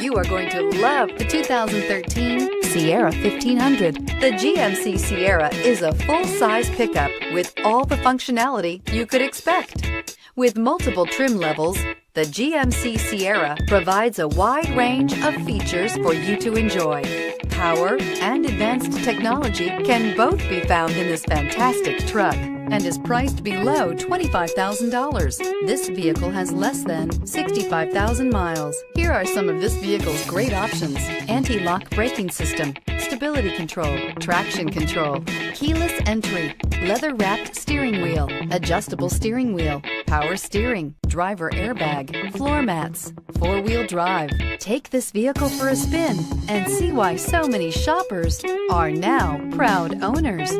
You are going to love the 2013 Sierra 1500. The GMC Sierra is a full-size pickup with all the functionality you could expect. With multiple trim levels, the GMC Sierra provides a wide range of features for you to enjoy. Power and advanced technology can both be found in this fantastic truck and is priced below $25,000. This vehicle has less than 65,000 miles. Here are some of this vehicle's great options: anti-lock braking system, stability control, traction control, keyless entry, leather-wrapped steering wheel, adjustable steering wheel, power steering, driver airbag, floor mats, four-wheel drive. Take this vehicle for a spin and see why so many shoppers are now proud owners.